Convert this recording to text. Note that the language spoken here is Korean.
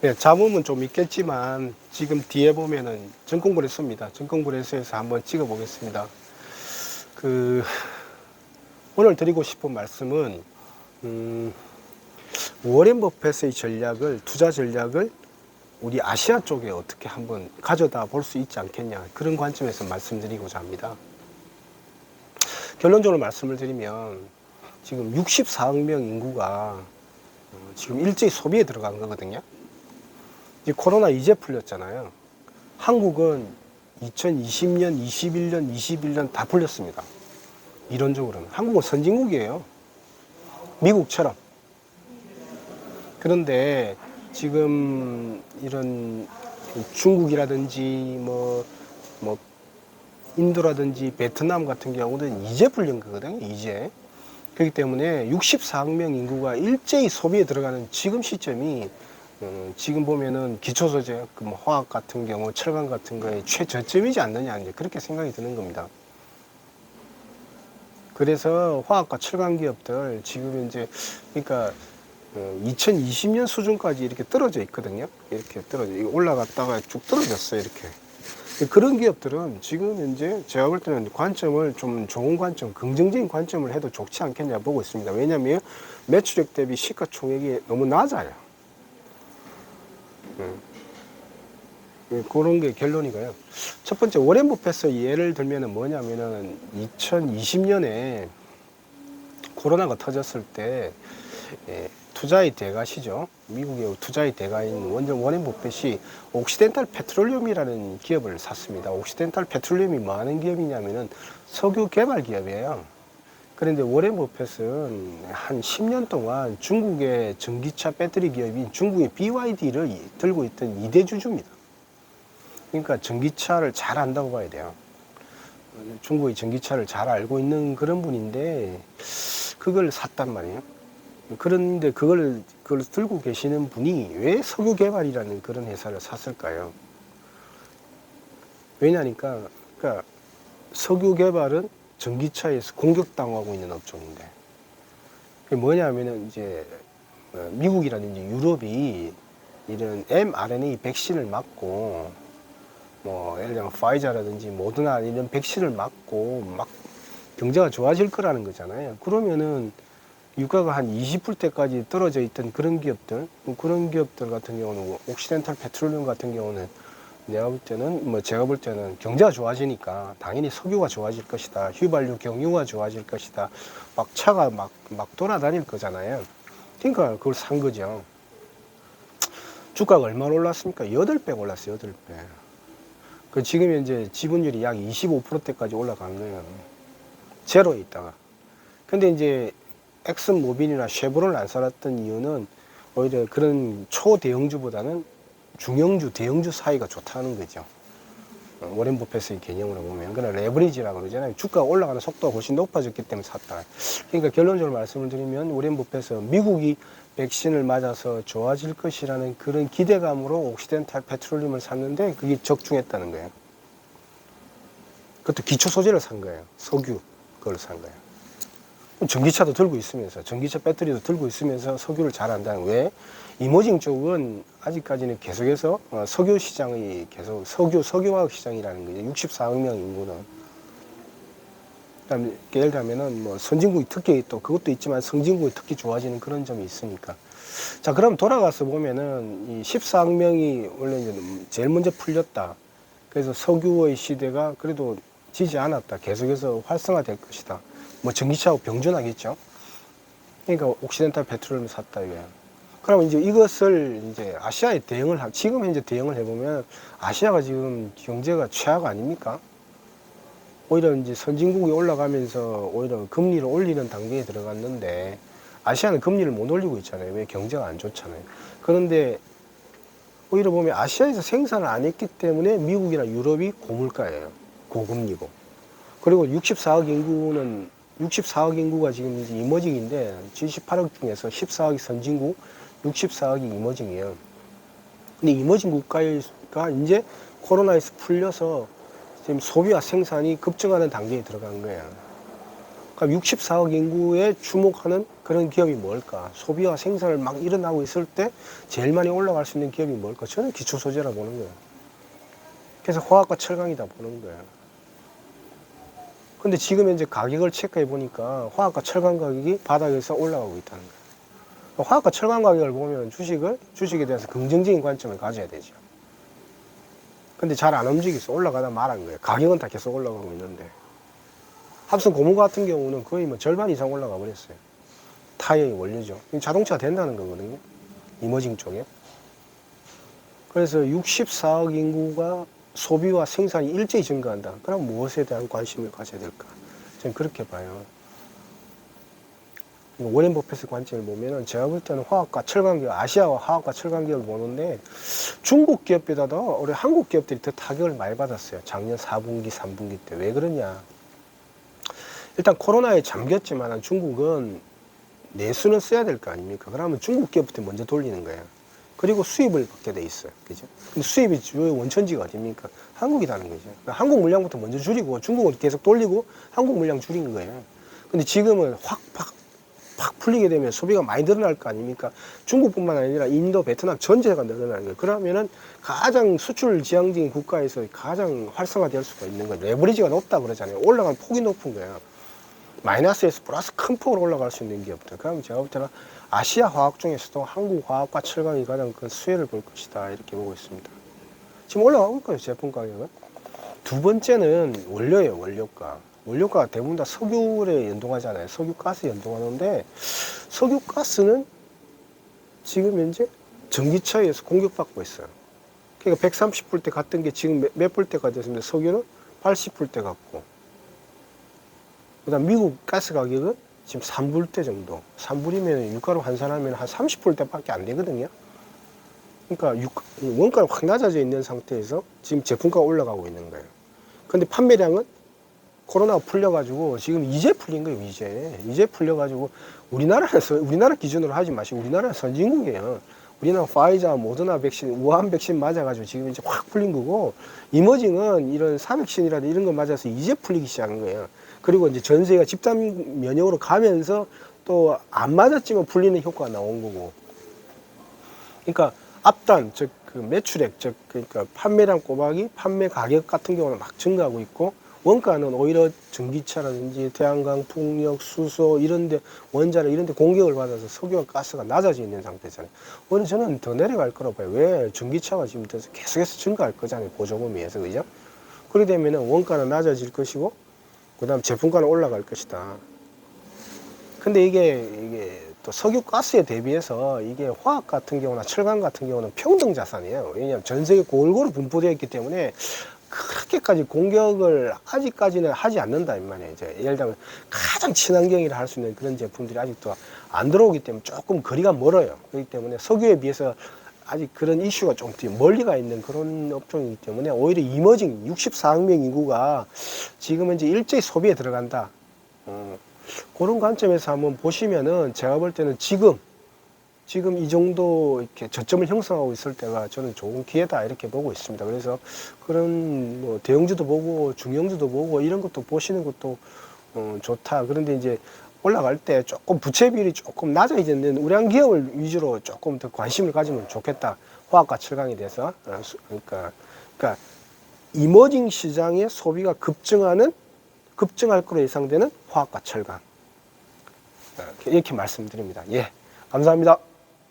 예, 잡음은 좀 있겠지만 지금 뒤에 보면은 전공브레스입니다. 전공브레스에서 한번 찍어 보겠습니다. 그 오늘 드리고 싶은 말씀은 워렌 버핏의 전략을, 투자 전략을 우리 아시아 쪽에 어떻게 한번 가져다 볼 수 있지 않겠냐, 그런 관점에서 말씀드리고자 합니다. 결론적으로 말씀을 드리면 지금 64억 명 인구가 지금 일제히 소비에 들어간 거거든요. 이제 코로나 이제 풀렸잖아요. 한국은 2020년, 21년, 21년 다 풀렸습니다. 이론적으로는. 한국은 선진국이에요. 미국처럼. 그런데 지금 이런 중국이라든지 뭐 인도라든지 베트남 같은 경우는 이제 풀린 거거든요. 이제. 그렇기 때문에 64억 명 인구가 일제히 소비에 들어가는 지금 시점이 지금 보면은 기초소재, 뭐 화학 같은 경우, 철강 같은 거에 최저점이지 않느냐, 이제 그렇게 생각이 드는 겁니다. 그래서 화학과 철강 기업들 지금 이제 그러니까 2020년 수준까지 이렇게 떨어져 있거든요. 이렇게 떨어져, 올라갔다가 쭉 떨어졌어요. 이렇게. 그런 기업들은 지금 현재 제가 볼 때는 관점을 좀 좋은 관점, 긍정적인 관점을 해도 좋지 않겠냐 보고 있습니다. 왜냐하면 매출액 대비 시가총액이 너무 낮아요. 그런 게 결론이고요. 첫 번째, 워렌 버핏의 예를 들면 뭐냐면은 2020년에 코로나가 터졌을 때 투자의 대가시죠. 미국의 투자의 대가인 워렌 버핏이 옥시덴탈 페트롤리움이라는 기업을 샀습니다. 옥시덴탈 페트롤리움이 뭐 하는 기업이냐면은 석유 개발 기업이에요. 그런데 워렌 버핏은 한 10년 동안 중국의 전기차 배터리 기업인 중국의 BYD를 들고 있던 2대 주주입니다. 그러니까 전기차를 잘 안다고 봐야 돼요. 중국의 전기차를 잘 알고 있는 그런 분인데 그걸 샀단 말이에요. 그런데 그걸 들고 계시는 분이 왜 석유 개발이라는 그런 회사를 샀을까요? 왜냐니까, 그러니까 석유 개발은 전기차에서 공격당하고 있는 업종인데, 그게 뭐냐면은 이제 미국이라든지 유럽이 이런 mRNA 백신을 맞고, 뭐 예를 들면 파이자라든지 모더나 이런 백신을 맞고 막 경제가 좋아질 거라는 거잖아요. 그러면은 유가가 한 20불대까지 떨어져 있던 그런 기업들 같은 경우는, 옥시덴탈 페트롤리움 같은 경우는 내가 볼 때는, 제가 볼 때는 경제가 좋아지니까 당연히 석유가 좋아질 것이다, 휘발유 경유가 좋아질 것이다, 막 차가 막 돌아다닐 거잖아요. 그러니까 그걸 산 거죠. 주가가 얼마나 올랐습니까? 8배 올랐어요. 8배. 그 지금 현재 지분율이 약 25%대까지 올라간 거예요. 제로에 있다가. 근데 이제 엑슨모빌이나 쉐보론을 안 살았던 이유는 오히려 그런 초대형주보다는 중형주, 대형주 사이가 좋다는 거죠. 워렌 버핏의 개념으로 보면. 그건 레버리지라고 그러잖아요. 주가가 올라가는 속도가 훨씬 높아졌기 때문에 샀다. 그러니까 결론적으로 말씀을 드리면 워렌 버핏은 미국이 백신을 맞아서 좋아질 것이라는 그런 기대감으로 옥시덴탈 페트롤리움을 샀는데 그게 적중했다는 거예요. 그것도 기초 소재를 산 거예요. 석유, 그걸 산 거예요. 전기차도 들고 있으면서, 전기차 배터리도 들고 있으면서 석유를 잘 한다는. 왜? 이머징 쪽은 아직까지는 계속해서 석유 시장이 계속 석유화학 시장이라는 거죠. 64억 명 인구는. 그다음에 예를 들면은 뭐 선진국이 특히 또 그것도 있지만 선진국이 특히 좋아지는 그런 점이 있으니까. 자, 그럼 돌아가서 보면은 이 14억 명이 원래 이제 제일 먼저 풀렸다. 그래서 석유의 시대가 그래도 지지 않았다. 계속해서 활성화될 것이다. 뭐 전기차하고 병존하겠죠. 그러니까 옥시덴탈 페트롤을 샀다 이거야. 그러면 이제 이것을 이제 아시아에 지금 현재 대응을 해보면 아시아가 지금 경제가 최악 아닙니까? 오히려 이제 선진국이 올라가면서 오히려 금리를 올리는 단계에 들어갔는데 아시아는 금리를 못 올리고 있잖아요. 왜? 경제가 안 좋잖아요. 그런데 오히려 보면 아시아에서 생산을 안 했기 때문에 미국이나 유럽이 고물가예요. 고금리고. 그리고 64억 인구가 지금 이제 이머징인데 78억 중에서 14억이 선진국, 64억이 이머징이에요. 근데 이머징 국가가 이제 코로나에서 풀려서 지금 소비와 생산이 급증하는 단계에 들어간 거예요. 그러니까 64억 인구에 주목하는 그런 기업이 뭘까? 소비와 생산을 막 일어나고 있을 때 제일 많이 올라갈 수 있는 기업이 뭘까? 저는 기초소재라 보는 거예요. 그래서 화학과 철강이다 보는 거예요. 근데 지금 현재 가격을 체크해 보니까 화학과 철강 가격이 바닥에서 올라가고 있다는 거예요. 화학과 철강 가격을 보면 주식에 대해서 긍정적인 관점을 가져야 되죠. 근데 잘 안 움직여서 올라가다 말한 거예요. 가격은 다 계속 올라가고 있는데. 합성 고무 같은 경우는 거의 뭐 절반 이상 올라가 버렸어요. 타이어의 원료죠. 자동차가 된다는 거거든요. 이머징 쪽에. 그래서 64억 인구가 소비와 생산이 일제히 증가한다. 그럼 무엇에 대한 관심을 가져야 될까? 저는 그렇게 봐요. 워렌 버핏의 관점을 보면은 제가 볼 때는 화학과 철강 기업, 아시아와 화학과 철강 기업을 보는데 중국 기업보다도 우리 한국 기업들이 더 타격을 많이 받았어요. 작년 4분기, 3분기 때. 왜 그러냐? 일단 코로나에 잠겼지만 중국은 내수는 써야 될 거 아닙니까? 그러면 중국 기업부터 먼저 돌리는 거예요. 그리고 수입을 받게 돼 있어요. 그죠? 근데 수입이 주요 원천지가 어딥니까? 한국이라는 거죠. 그러니까 한국 물량부터 먼저 줄이고 중국은 계속 돌리고 한국 물량 줄이는 거예요. 근데 지금은 확 풀리게 되면 소비가 많이 늘어날 거 아닙니까? 중국뿐만 아니라 인도, 베트남 전체가 늘어나는 거예요. 그러면은 가장 수출 지향적인 국가에서 가장 활성화될 수가 있는 거예요. 레버리지가 높다 그러잖아요. 올라간 폭이 높은 거예요. 마이너스에서 플러스 큰 폭으로 올라갈 수 있는 기업들. 그럼 제가 볼 때는 아시아 화학 중에서도 한국 화학과 철강이 가장 큰 수혜를 볼 것이다. 이렇게 보고 있습니다. 지금 올라가고 있거든요. 제품 가격은. 두 번째는 원료예요. 원료가. 원료가 대부분 다 석유에 연동하잖아요. 석유가스 연동하는데 석유가스는 지금 현재 전기차에서 공격받고 있어요. 그러니까 130불대 갔던 게 지금 몇 불대가 됐습니다. 석유는 80불대 갔고. 그 다음 미국 가스 가격은 지금 3불대 정도. 3불이면 유가로 환산하면 한 30불대밖에 안 되거든요. 그러니까 원가는 확 낮아져 있는 상태에서 지금 제품가가 올라가고 있는 거예요. 근데 판매량은 코로나가 풀려가지고 지금 이제 풀린 거예요. 이제 풀려가지고 우리나라 기준으로 하지 마시고 우리나라는 선진국이에요. 우리나라 파이자, 모더나 백신, 우한 백신 맞아가지고 지금 이제 확 풀린 거고 이머징은 이런 사백신이라든지 이런 거 맞아서 이제 풀리기 시작한 거예요. 그리고 이제 전 세계가 집단 면역으로 가면서 또 안 맞았지만 풀리는 효과가 나온 거고. 그러니까 앞단, 즉 그 매출액, 즉 그러니까 판매량 꼬박이 판매 가격 같은 경우는 막 증가하고 있고 원가는 오히려 전기차라든지 태양광, 풍력, 수소 이런데 원자력 이런데 공격을 받아서 석유와 가스가 낮아져 있는 상태잖아요. 오늘 저는 더 내려갈 거라고 봐요. 왜? 전기차가 지금 계속해서 증가할 거잖아요. 보조금에 의해서 그죠? 그렇게 되면은 원가는 낮아질 것이고 그다음 제품가는 올라갈 것이다. 근데 이게 또 석유 가스에 대비해서 이게 화학 같은 경우나 철강 같은 경우는 평등 자산이에요. 왜냐하면 전 세계 골고루 분포되어 있기 때문에 그렇게까지 공격을 아직까지는 하지 않는다 이 말이에요. 이제 예를 들면 가장 친환경이라 할 수 있는 그런 제품들이 아직도 안 들어오기 때문에 조금 거리가 멀어요. 그렇기 때문에 석유에 비해서 아직 그런 이슈가 좀 멀리 가 있는 그런 업종이기 때문에 오히려 이머징 64억 명 인구가 지금 현재 일제히 소비에 들어간다. 그런 관점에서 한번 보시면은 제가 볼 때는 지금 이 정도 이렇게 저점을 형성하고 있을 때가 저는 좋은 기회다 이렇게 보고 있습니다. 그래서 그런 뭐 대형주도 보고 중형주도 보고 이런 것도 보시는 것도 좋다. 그런데 이제 올라갈 때 조금 부채 비율이 조금 낮아지는 우량 기업을 위주로 조금 더 관심을 가지면 좋겠다. 화학과 철강에 대해서. 그러니까 이머징 시장의 소비가 급증할 것으로 예상되는 화학과 철강. 이렇게 말씀드립니다. 예. 감사합니다.